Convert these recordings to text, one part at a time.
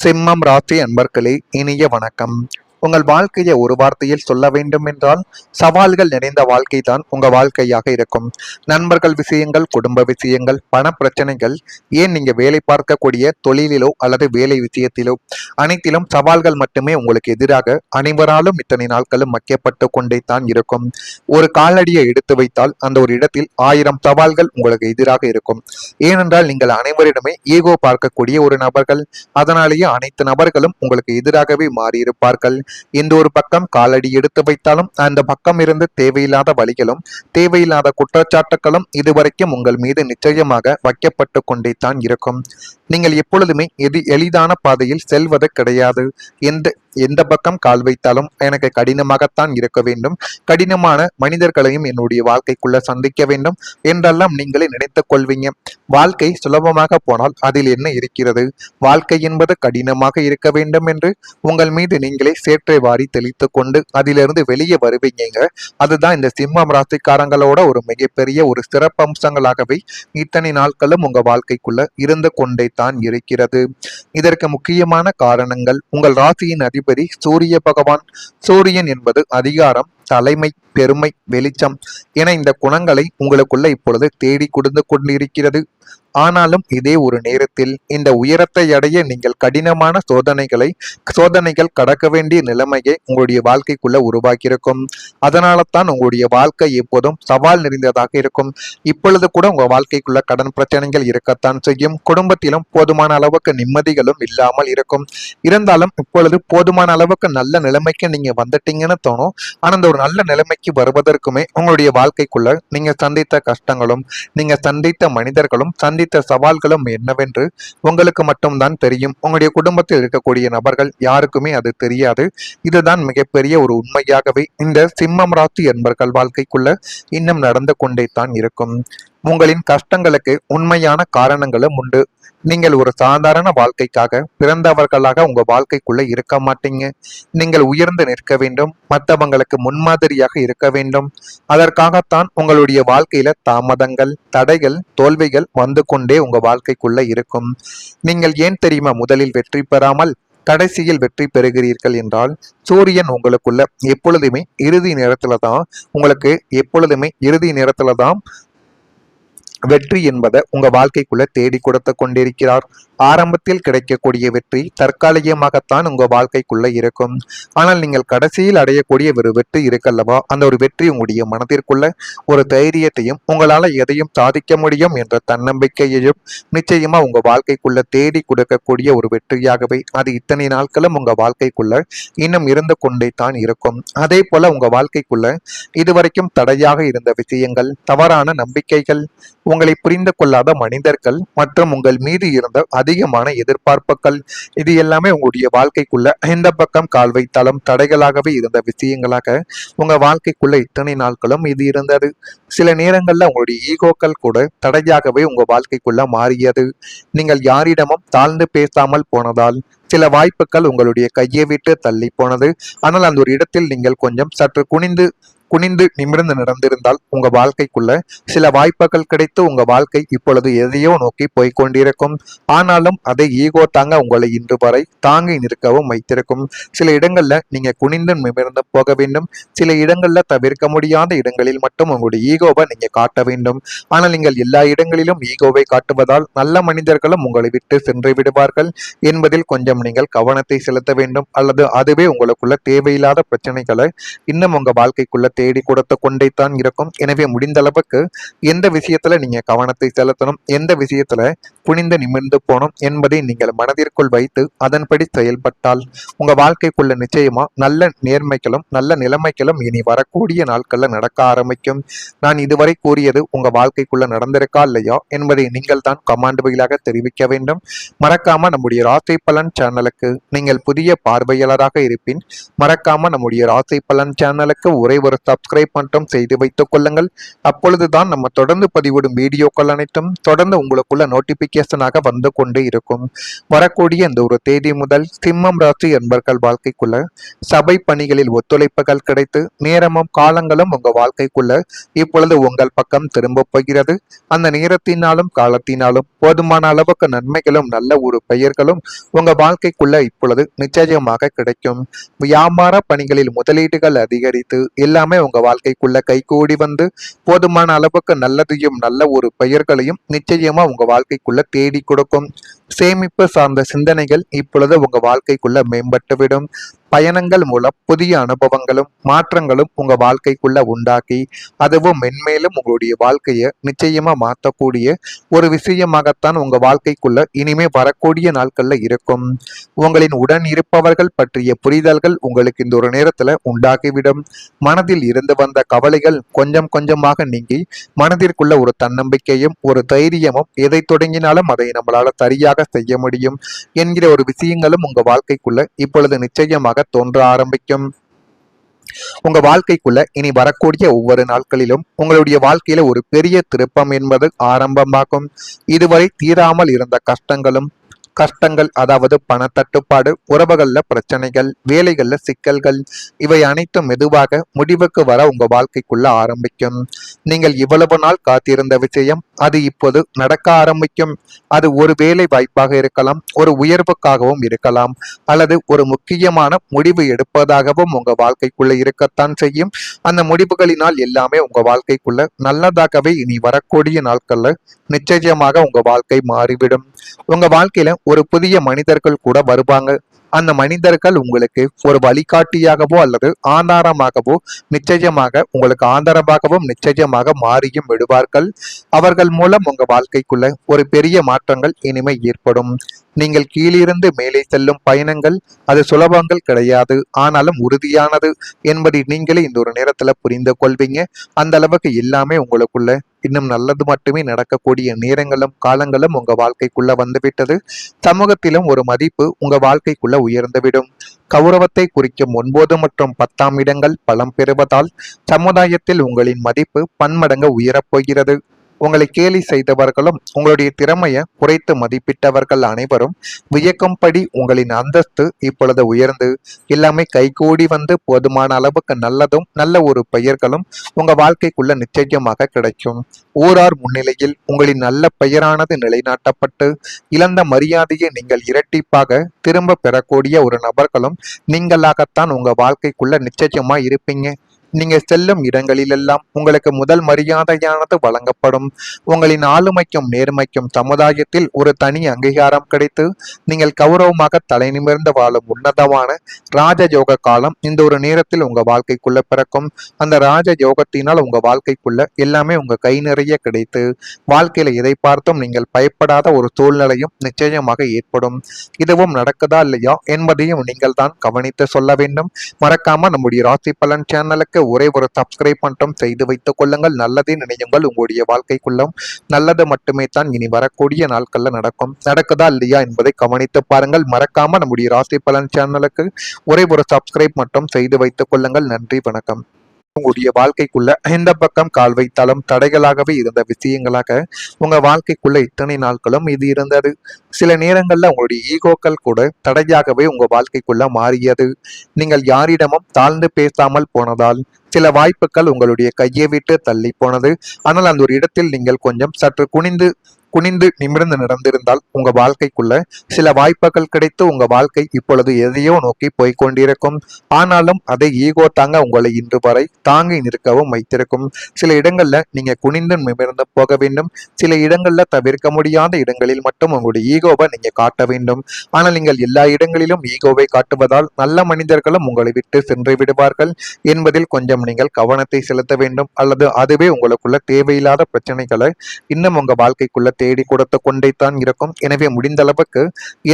சிம்மம் ராசி அன்பர்களே, இனிய வணக்கம். உங்கள் வாழ்க்கையை ஒரு வார்த்தையில் சொல்ல வேண்டும் என்றால் சவால்கள் நிறைந்த வாழ்க்கை தான் உங்க வாழ்க்கையாக இருக்கும். நண்பர்கள் விஷயங்கள், குடும்ப விஷயங்கள், பண பிரச்சனைகள், ஏன் நீங்க வேலை பார்க்கக்கூடிய தொழிலிலோ அல்லது வேலை விஷயத்திலோ அனைத்திலும் சவால்கள் மட்டுமே உங்களுக்கு எதிராக அனைவராலும் இத்தனை நாட்களும் வைக்கப்பட்டு கொண்டே தான் இருக்கும். ஒரு காலடியை எடுத்து வைத்தால் அந்த ஒரு இடத்தில் 1000 சவால்கள் உங்களுக்கு எதிராக இருக்கும். ஏனென்றால் நீங்கள் அனைவரிடமே ஈகோ பார்க்கக்கூடிய ஒரு நபர்கள். அதனாலேயே அனைத்து நபர்களும் உங்களுக்கு எதிராகவே மாறியிருப்பார்கள். இந்த ஒரு பக்கம் காலடி எடுத்து வைத்தாலும் அந்த பக்கம் இருந்து தேவையில்லாத வழிகளும் தேவையில்லாத குற்றச்சாட்டுகளும் இதுவரைக்கும் உங்கள் மீது நிச்சயமாக வைக்கப்பட்டு கொண்டே தான் இருக்கும். நீங்கள் எப்பொழுதுமே எளிதான பாதையில் செல்வது கிடையாது. எந்த எந்த பக்கம் கால் வைத்தாலும் எனக்கு கடினமாகத்தான் இருக்க வேண்டும், கடினமான மனிதர்களையும் என்னுடைய வாழ்க்கைக்குள்ள சந்திக்க வேண்டும் என்றெல்லாம் நீங்களே நினைத்துக் கொள்வீங்க. வாழ்க்கை சுலபமாக போனால் அதில் என்ன இருக்கிறது? வாழ்க்கை என்பது கடினமாக இருக்க வேண்டும் என்று உங்கள் மீது நீங்களே சேற்றை வாரி தெளித்து கொண்டு அதிலிருந்து வெளியே வருவீங்க. அதுதான் இந்த சிம்மம் ராசிக்காரங்களோட ஒரு மிகப்பெரிய ஒரு சிறப்பம்சங்களாகவே இத்தனை நாட்களும் உங்க வாழ்க்கைக்குள்ள இருந்து கொண்டே தான் இருக்கிறது. இதற்கு முக்கியமான காரணங்கள், உங்கள் ராசியின் அதிபதி சூரிய பகவான். சூரியன் என்பது அதிகாரம், தலைமை, பெருமை, வெளிச்சம் என இந்த குணங்களை உங்களுக்குள்ள இப்பொழுது தேடி கொடுத்து கொண்டிருக்கிறது. ஆனாலும் இதே ஒரு நேரத்தில் இந்த உயரத்தை அடைய நீங்கள் கடினமான சோதனைகள் கடக்க வேண்டிய நிலைமையை உங்களுடைய வாழ்க்கைக்குள்ள உருவாக்கியிருக்கும். அதனால தான் உங்களுடைய வாழ்க்கை எப்போதும் சவால் நிறைந்ததாக இருக்கும். இப்பொழுது கூட உங்க வாழ்க்கைக்குள்ள கடன் பிரச்சனைகள் இருக்கத்தான் செய்யும். குடும்பத்திலும் போதுமான அளவுக்கு நிம்மதிகளும் இல்லாமல் இருக்கும். இருந்தாலும் இப்பொழுது போதுமான அளவுக்கு நல்ல நிலைமைக்கு நீங்க வந்துட்டீங்கன்னு தோணும். ஆனா அந்த ஒரு நல்ல நிலைமைக்கு வருவதற்குமே உங்களுடைய வாழ்க்கைக்குள்ள நீங்க சந்தித்த கஷ்டங்களும் நீங்க சந்தித்த மனிதர்களும் சந்தித்த சவால்களும் என்னவென்று உங்களுக்கு மட்டும்தான் தெரியும். உங்களுடைய குடும்பத்தில் இருக்கக்கூடிய நபர்கள் யாருக்குமே அது தெரியாது. இதுதான் மிகப்பெரிய ஒரு உண்மையாகவே இந்த சிம்மம் ராசி என்பர்கள் வாழ்க்கைக்குள்ள இன்னும் நடந்து கொண்டே தான் இருக்கும். உங்களின் கஷ்டங்களுக்கு உண்மையான காரணங்களும் உண்டு. நீங்கள் ஒரு சாதாரண வாழ்க்கைக்காக பிறந்தவர்களாக உங்க வாழ்க்கைக்குள்ள இருக்க மாட்டீங்க. நீங்கள் உயர்ந்து நிற்க வேண்டும், மற்றவங்களுக்கு முன்மாதிரியாக இருக்க வேண்டும். அதற்காகத்தான் உங்களுடைய வாழ்க்கையில தாமதங்கள், தடைகள், தோல்விகள் வந்து கொண்டே உங்க வாழ்க்கைக்குள்ள இருக்கும். நீங்கள் ஏன் தெரியுமா முதலில் வெற்றி பெறாமல் கடைசியில் வெற்றி பெறுகிறீர்கள் என்றால், சூரியன் உங்களுக்குள்ள எப்பொழுதுமே இறுதி நேரத்துல தான் வெற்றி என்பதை உங்க வாழ்க்கைக்குள்ள தேடி கொடுத்து கொண்டிருக்கிறார். ஆரம்பத்தில் கிடைக்கக்கூடிய வெற்றி தற்காலிகமாகத்தான் உங்க வாழ்க்கைக்குள்ள இருக்கும். ஆனால் நீங்கள் கடைசியில் அடையக்கூடிய ஒரு வெற்றி இருக்கல்லவா, அந்த ஒரு வெற்றி உங்களுடைய மனதிற்குள்ள ஒரு தைரியத்தையும் உங்களால எதையும் சாதிக்க முடியும் என்ற தன்னம்பிக்கையையும் நிச்சயமா உங்க வாழ்க்கைக்குள்ள தேடி கொடுக்கக்கூடிய ஒரு வெற்றியாகவே அது இத்தனை நாட்களும் உங்க வாழ்க்கைக்குள்ள இன்னும் இருந்து கொண்டே தான் இருக்கும். அதே போல உங்க வாழ்க்கைக்குள்ள இதுவரைக்கும் தடையாக இருந்த விஷயங்கள், தவறான நம்பிக்கைகள், உங்களை புரிந்து கொள்ளாத மனிதர்கள் மற்றும் உங்கள் மீது இருந்த அதிகமான எதிர்பார்ப்புகள், இது எல்லாமே உங்களுடைய வாழ்க்கைக்குள்ள எந்த பக்கம் கால் வைத்தாலும் தடைகளாகவே இருந்த விஷயங்களாக உங்க வாழ்க்கைக்குள்ள இத்தனை நாட்களும் இது இருந்தது. சில நேரங்கள்ல உங்களுடைய ஈகோக்கள் கூட தடையாகவே உங்க வாழ்க்கைக்குள்ள மாறியது. நீங்கள் யாரிடமும் தாழ்ந்து பேசாமல் போனதால் சில வாய்ப்புகள் உங்களுடைய கையை விட்டு தள்ளி போனது. ஆனால் அந்த ஒரு இடத்தில் நீங்கள் கொஞ்சம் சற்று குனிந்து நிமிர்ந்து நடந்திருந்தால் உங்க வாழ்க்கைக்குள்ள சில வாய்ப்புகள் கிடைத்து உங்க வாழ்க்கை இப்பொழுது எதையோ நோக்கி போய்கொண்டிருக்கும். ஆனாலும் அதை ஈகோ தாங்க உங்களை இன்று வரை தாங்கி நிற்கவும் வைத்திருக்கும். சில இடங்கள்ல நீங்க குனிந்து நிமிர்ந்து போக வேண்டும். சில இடங்கள்ல தவிர்க்க முடியாத இடங்களில் மட்டும் உங்களுடைய ஈகோவை நீங்க காட்ட வேண்டும். ஆனால் நீங்கள் எல்லா இடங்களிலும் ஈகோவை காட்டுவதால் நல்ல மனிதர்களும் உங்களை விட்டு சென்று விடுவார்கள் என்பதில் கொஞ்சம் நீங்கள் கவனத்தை செலுத்த வேண்டும். அல்லது அதுவே உங்களுக்குள்ள தேவையில்லாத பிரச்சனைகளை இன்னும் உங்க வாழ்க்கைக்குள்ள தேடி கொடுத்து கொண்டே தான் இருக்கும். எனவே முடிந்த அளவுக்கு எந்த விஷயத்துல நீங்க கவனத்தை செலுத்தணும், எந்த விஷயத்துல புனிந்து நிமிர்ந்து போகணும் என்பதை நீங்கள் மனதிற்குள் வைத்து அதன்படி செயல்பட்டால் உங்க வாழ்க்கைக்குள்ள நிச்சயமா நல்ல நேர்மைகளும் நல்ல நிலைமைகளும் இனி வரக்கூடிய நாட்கள்ல நடக்க ஆரம்பிக்கும். நான் இதுவரை கூறியது உங்க வாழ்க்கைக்குள்ள நடந்திருக்கா இல்லையா என்பதை நீங்கள் தான் கமெண்ட் வழியாக தெரிவிக்க வேண்டும். மறக்காம நம்முடைய ராசி பலன் சேனலுக்கு நீங்கள் புதிய பார்வையாளராக இருப்பின் மறக்காம நம்முடைய ராசி பலன் சேனலுக்கு ஒரே ஒரு சப்ஸ்கிரைப் மட்டும் செய்து வைத்துக் கொள்ளுங்கள். அப்பொழுதுதான் நம்ம தொடர்ந்து பதிவிடும் வீடியோக்கள் அனைத்தும் தொடர்ந்து உங்களுக்குள்ள நோட்டிபிகேஷனாக வந்து கொண்டே இருக்கும். வரக்கூடிய இந்த ஒரு தேதி முதல் சிம்மம் ராசி என்பர்கள் வாழ்க்கைக்குள்ள சபை பணிகளில் ஒத்துழைப்புகள் கிடைத்து நேரமும் காலங்களும் உங்க வாழ்க்கைக்குள்ள இப்பொழுது உங்கள் பக்கம் திரும்ப போகிறது. அந்த நேரத்தினாலும் காலத்தினாலும் போதுமான அளவுக்கு நன்மைகளும் நல்ல ஒரு பெயர்களும் உங்க வாழ்க்கைக்குள்ள இப்பொழுது நிச்சயமாக கிடைக்கும். வியாபார பணிகளில் முதலீடுகள் அதிகரித்து எல்லாமே உங்க வாழ்க்கைக்குள்ள கைகூடி வந்து போதுமான அளவுக்கு நல்லதையும் நல்ல ஒரு பெயர்களையும் நிச்சயமா உங்க வாழ்க்கைக்குள்ள தேடி கொடுக்கும். சேமிப்பு சார்ந்த சிந்தனைகள் இப்பொழுது உங்க வாழ்க்கைக்குள்ள மேம்பட்டுவிடும். பயணங்கள் மூலம் புதிய அனுபவங்களும் மாற்றங்களும் உங்க வாழ்க்கைக்குள்ள உண்டாக்கி அதுவும் மென்மேலும் உங்களுடைய வாழ்க்கையை நிச்சயமா மாற்றக்கூடிய ஒரு விஷயமாகத்தான் உங்க வாழ்க்கைக்குள்ள இனிமே வரக்கூடிய நாட்கள்ல இருக்கும். உங்களின் உடன் இருப்பவர்கள் பற்றிய புரிதல்கள் உங்களுக்கு இந்த ஒரு நேரத்துல உண்டாகிவிடும். மனதில் இருந்து வந்த கவலைகள் கொஞ்சம் கொஞ்சமாக நீங்கி மனதிற்குள்ள ஒரு தன்னம்பிக்கையும் ஒரு தைரியமும் எதை தொடங்கினாலும் அதை நம்மளால சரியாக செய்ய முடியும் என்கிற ஒரு விஷயங்களும் உங்க வாழ்க்கைக்குள்ள இப்பொழுது நிச்சயமாக தோன்ற ஆரம்பிக்கும். உங்க வாழ்க்கைக்குள்ள இனி வரக்கூடிய ஒவ்வொரு நாட்களிலும் உங்களுடைய வாழ்க்கையில ஒரு பெரிய திருப்பம் என்பது ஆரம்பமாகும். இதுவரை தீராமல் இருந்த கஷ்டங்கள் அதாவது பணத்தட்டுப்பாடு, உறவுகள்ல பிரச்சனைகள், வேலைகள்ல சிக்கல்கள், இவை அனைத்தும் மெதுவாக முடிவுக்கு வர உங்க வாழ்க்கைக்குள்ள ஆரம்பிக்கும். நீங்கள் இவ்வளவு நாள் காத்திருந்த விஷயம் அது இப்போது நடக்க ஆரம்பிக்கும். அது ஒரு வேலை வாய்ப்பாக இருக்கலாம், ஒரு உயர்வுக்காகவும் இருக்கலாம், அல்லது ஒரு முக்கியமான முடிவு எடுப்பதாகவும் உங்க வாழ்க்கைக்குள்ள இருக்கத்தான் செய்யும். அந்த முடிவுகளினால் எல்லாமே உங்க வாழ்க்கைக்குள்ள நல்லதாகவே இனி வரக்கூடிய நாட்கள்ல நிச்சயமாக உங்க வாழ்க்கை மாறிவிடும். உங்க வாழ்க்கையில ஒரு புதிய மனிதர்கள் கூட வருவாங்க. அந்த மனிதர்கள் உங்களுக்கு ஒரு வழிகாட்டியாகவோ அல்லது ஆதாரமாகவோ நிச்சயமாக உங்களுக்கு ஆதரவாகவும் நிச்சயமாக மாறியும் விடுவார்கள். அவர்கள் மூலம் உங்க வாழ்க்கைக்குள்ள ஒரு பெரிய மாற்றங்கள் இனிமே ஏற்படும். நீங்கள் கீழிருந்து மேலே செல்லும் பயணங்கள் அது சுலபங்கள் கிடையாது, ஆனாலும் உறுதியானது என்பதை நீங்களே இந்த ஒரு நேரத்துல புரிந்து கொள்வீங்க. அந்த அளவுக்கு எல்லாமே உங்களுக்குள்ள இன்னும் நல்லது மட்டுமே நடக்கக்கூடிய நேரங்களும் காலங்களும் உங்க வாழ்க்கைக்குள்ள வந்துவிட்டது. சமூகத்திலும் ஒரு மதிப்பு உங்க வாழ்க்கைக்குள்ள உயர்ந்துவிடும். கௌரவத்தை குறிக்கும் 9 மற்றும் 10ஆம் இடங்கள் பலம் பெறுவதால் சமுதாயத்தில் உங்களின் மதிப்பு பன்மடங்கு உயரப்போகிறது. உங்களை கேலி செய்தவர்களும் உங்களுடைய திறமையை குறைத்து மதிப்பிட்டவர்கள் அனைவரும் வியக்கும்படி உங்களின் அந்தஸ்து இப்பொழுது உயர்ந்து எல்லாமே கைகூடி வந்து போதுமான அளவுக்கு நல்லதும் நல்ல ஒரு பெயர்களும் உங்க வாழ்க்கைக்குள்ள நிச்சயமாக கிடைக்கும். ஊரார் முன்னிலையில் உங்களின் நல்ல பெயரானது நிலைநாட்டப்பட்டு இழந்த மரியாதையை நீங்கள் இரட்டிப்பாக திரும்ப பெறக்கூடிய ஒரு நபர்களும் நீங்களாகத்தான் உங்க வாழ்க்கைக்குள்ள நிச்சயமா இருப்பீங்க. நீங்க செல்லும் இடங்களிலெல்லாம் உங்களுக்கு முதல் மரியாதையானது வழங்கப்படும். உங்களின் ஆளுமைக்கும் நேர்மைக்கும் சமுதாயத்தில் ஒரு தனி அங்கீகாரம் கிடைத்து நீங்கள் கௌரவமாக தலை நிமிர்ந்து வாழும் உன்னதமான ராஜயோக காலம் இந்த ஒரு நேரத்தில் உங்க வாழ்க்கைக்குள்ள பிறக்கும். அந்த ராஜ யோகத்தினால் உங்க வாழ்க்கைக்குள்ள எல்லாமே உங்க கை நிறைய கிடைத்து வாழ்க்கையில எதை பார்த்தும் நீங்கள் பயப்படாத ஒரு சூழ்நிலையும் நிச்சயமாக ஏற்படும். இதுவும் நடக்குதா இல்லையா என்பதையும் நீங்கள் தான் கவனித்து சொல்ல வேண்டும். மறக்காம நம்முடைய ராசி பலன் சேனலுக்கு ஒரே ஒரு சப்ஸ்கிரைப் மட்டும் செய்து வைத்துக் கொள்ளுங்கள். நல்லதே நினையுங்கள். உங்களுடைய வாழ்க்கைக்குள்ளும் நல்லது மட்டுமே தான் இனி வரக்கூடிய நாட்கள்ல நடக்கும். நடக்குதா இல்லையா என்பதை கவனித்து பாருங்கள். மறக்காம நம்முடைய ராசி பலன் சேனலுக்கு ஒரே ஒரு சப்ஸ்கிரைப் மட்டும் செய்து வைத்துக் கொள்ளுங்கள். நன்றி, வணக்கம். உங்களுடைய வாழ்க்கைக்குள்ள எந்த பக்கம் கால் வைத்தாலும் தடைகளாகவே இருந்த விஷயங்களாக உங்க வாழ்க்கைக்குள்ள இத்தனை நாட்களும் இது இருந்தது. சில நேரங்கள்ல உங்களுடைய ஈகோக்கள் கூட தடையாகவே உங்க வாழ்க்கைக்குள்ள மாறியது. நீங்கள் யாரிடமும் தாழ்ந்து பேசாமல் போனதால் சில வாய்ப்புகள் உங்களுடைய கையை விட்டு தள்ளி போனது. ஆனால் அந்த ஒரு இடத்தில் நீங்கள் கொஞ்சம் சற்று குனிந்து நிமிர்ந்து நடந்திருந்தால் உங்க வாழ்க்கைக்குள்ள சில வாய்ப்புகள் கிடைத்து உங்க வாழ்க்கை இப்பொழுது எதையோ நோக்கி போய்கொண்டிருக்கும். ஆனாலும் அதை ஈகோ தாங்க உங்களை இன்று வரை தாங்கி நிற்கவும் வைத்திருக்கும். சில இடங்கள்ல நீங்க குனிந்து நிமிர்ந்து போக வேண்டும். சில இடங்கள்ல தவிர்க்க முடியாத இடங்களில் மட்டும் உங்களுடைய ஈகோவை நீங்க காட்ட வேண்டும். ஆனால் நீங்கள் எல்லா இடங்களிலும் ஈகோவை காட்டுவதால் நல்ல மனிதர்களும் உங்களை விட்டு சென்று விடுவார்கள் என்பதில் கொஞ்சம் நீங்கள் கவனத்தை செலுத்த வேண்டும். அல்லது அதுவே உங்களுக்குள்ள தேவையில்லாத பிரச்சனைகளை இன்னும் உங்க வாழ்க்கைக்குள்ள தேடி கொடுத்து கொண்டே தான் இருக்கும். எனவே முடிந்த அளவுக்கு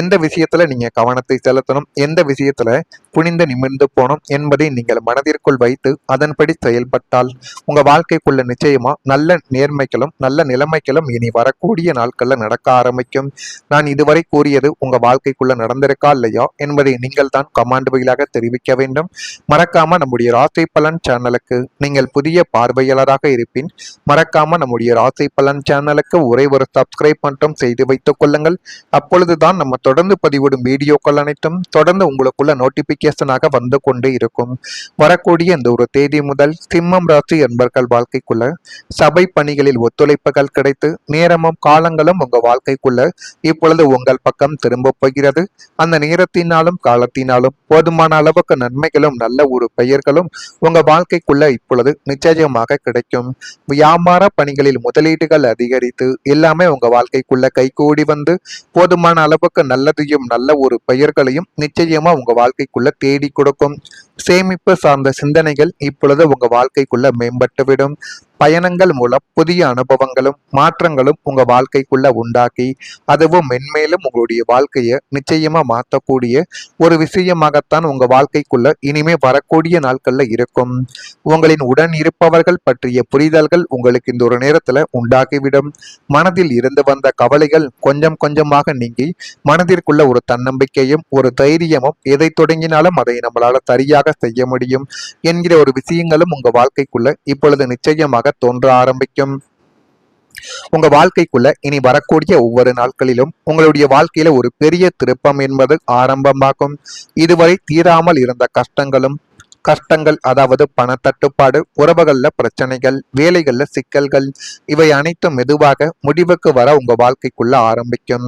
எந்த விஷயத்துல நீங்க கவனத்தை செலுத்தணும், எந்த விஷயத்துல குனிந்து நிமிர்ந்து போகணும் என்பதை நீங்கள் மனதிற்குள் வைத்து அதன்படி செயல்பட்டால் உங்க வாழ்க்கைக்குள்ள நிச்சயமா நல்ல நேர்மைகளும் நல்ல நிலைமைகளும் இனி வரக்கூடிய நாட்கள்ல நடக்க ஆரம்பிக்கும். நான் இதுவரை கூறியது உங்க வாழ்க்கைக்குள்ள நடந்திருக்கா இல்லையா என்பதை நீங்கள் தான் கமெண்ட் வழியாக தெரிவிக்க வேண்டும். மறக்காம நம்முடைய ராசி பலன் சேனல் சேனலுக்கு நீங்கள் புதிய பார்வையாளராக இருப்பின் மறக்காம நம்முடைய ராசி பலன் சேனலுக்கு ஒரே ஒரு சப்ஸ்கிரைப் மட்டும் செய்து வைத்துக் கொள்ளுங்கள். அப்பொழுதுதான் நம்ம தொடர்ந்து பதிவிடும் வீடியோக்கள் அனைத்தும் தொடர்ந்து உங்களுக்குள்ள நோட்டிபிகேஷனாக வந்து கொண்டே இருக்கும். வரக்கூடிய இந்த ஒரு தேதி முதல் சிம்மம் ராசி என்பர்கள் வாழ்க்கைக்குள்ள சபை பணிகளில் ஒத்துழைப்புகள் கிடைத்து நேரமும் காலங்களும் உங்க வாழ்க்கைக்குள்ள இப்பொழுது உங்கள் பக்கம் திரும்ப போகிறது. அந்த நேரத்தினாலும் காலத்தினாலும் போதுமான அளவுக்கு நன்மைகளும் நல்ல ஒரு பெயர்களும் உங்க வாழ்க்கைக்குள்ள இப்பொழுது நிச்சயமாக கிடைக்கும். வியாபார பணிகளில் முதலீடுகள் அதிகரித்து எல்லாமே உங்க வாழ்க்கைக்குள்ள கைகூடி வந்து போதுமான அளவுக்கு நல்லதையும் நல்ல ஒரு பெயர்களையும் நிச்சயமா உங்க வாழ்க்கைக்குள்ள தேடி கொடுக்கும். சேமிப்பு சார்ந்த சிந்தனைகள் இப்பொழுது உங்க வாழ்க்கைக்குள்ள மேம்பட்டுவிடும். பயணங்கள் மூலம் புதிய அனுபவங்களும் மாற்றங்களும் உங்க வாழ்க்கைக்குள்ள உண்டாக்கி அதுவும் மென்மேலும் உங்களுடைய வாழ்க்கையை நிச்சயமா மாற்றக்கூடிய ஒரு விஷயமாகத்தான் உங்க வாழ்க்கைக்குள்ள இனிமே வரக்கூடிய நாட்கள்ல இருக்கும். உங்களின் உடன் இருப்பவர்கள் பற்றிய புரிதல்கள் உங்களுக்கு இந்த ஒரு நேரத்துல உண்டாகிவிடும். மனதில் இருந்து வந்த கவலைகள் கொஞ்சம் கொஞ்சமாக நீங்கி மனதிற்குள்ள ஒரு தன்னம்பிக்கையும் ஒரு தைரியமும் எதை தொடங்கினாலும் அதை நம்மளால சரியாக செய்ய முடியும் என்கிற ஒரு விஷயங்களும் உங்க வாழ்க்கைக்குள்ள இப்பொழுது நிச்சயமாக தோன்ற ஆரம்பிக்கும். உங்க வாழ்க்கைக்குள்ள இனி வரக்கூடிய ஒவ்வொரு நாட்களிலும் உங்களுடைய வாழ்க்கையில ஒரு பெரிய திருப்பம் என்பது ஆரம்பமாகும். இதுவரை தீராமல் இருந்த கஷ்டங்கள் அதாவது பணத்தட்டுப்பாடு, உறவுகள்ல பிரச்சனைகள், வேலைகள்ல சிக்கல்கள், இவை அனைத்தும் மெதுவாக முடிவுக்கு வர உங்க வாழ்க்கைக்குள்ள ஆரம்பிக்கும்.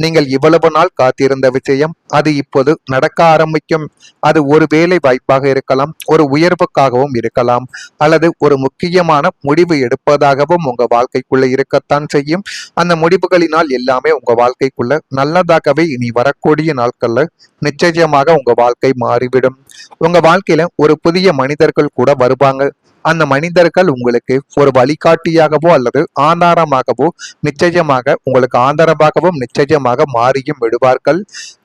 நீங்கள் இவ்வளவு நாள் காத்திருந்த விஷயம் அது இப்போது நடக்க ஆரம்பிக்கும். அது ஒரு வேலை வாய்ப்பாக இருக்கலாம், ஒரு உயர்வுக்காகவும் இருக்கலாம், அல்லது ஒரு முக்கியமான முடிவு எடுப்பதாகவும் உங்க வாழ்க்கைக்குள்ள இருக்கத்தான் செய்யும். அந்த முடிவுகளினால் எல்லாமே உங்க வாழ்க்கைக்குள்ள நல்லதாகவே இனி வரக்கூடிய நாட்கள்ல நிச்சயமாக உங்க வாழ்க்கை மாறிவிடும். உங்க வாழ்க்கையில ஒரு புதிய மனிதர்கள் கூட வருவாங்க. அந்த மனிதர்கள் உங்களுக்கு ஒரு வழிகாட்டியாகவோ அல்லது ஆதாரமாகவோ நிச்சயமாக உங்களுக்கு ஆதரவாகவும் நிச்சயமாக மாறியும் விடுவார்கள்.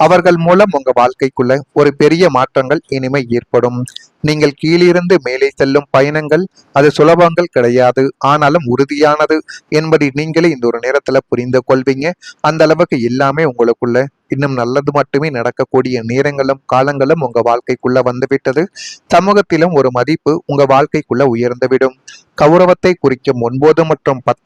அவர்கள் மூலம் உங்க வாழ்க்கைக்குள்ள ஒரு பெரிய மாற்றங்கள் இனிமே ஏற்படும். நீங்கள் கீழிருந்து மேலே செல்லும் பயணங்கள் அது சுலபங்கள் கிடையாது, ஆனாலும் உறுதியானது என்பதை நீங்களே இந்த ஒரு நேரத்துல புரிந்து கொள்வீங்க. அந்த அளவுக்கு எல்லாமே உங்களுக்குள்ள இன்னும் நல்லது மட்டுமே நடக்கக்கூடிய நேரங்களும் காலங்களும் உங்க வாழ்க்கைக்குள்ள வந்துவிட்டது. சமூகத்திலும் ஒரு மதிப்பு உங்க வாழ்க்கைக்குள்ள உயர்ந்துவிடும். கௌரவத்தை குறிக்கும் 9 மற்றும் 10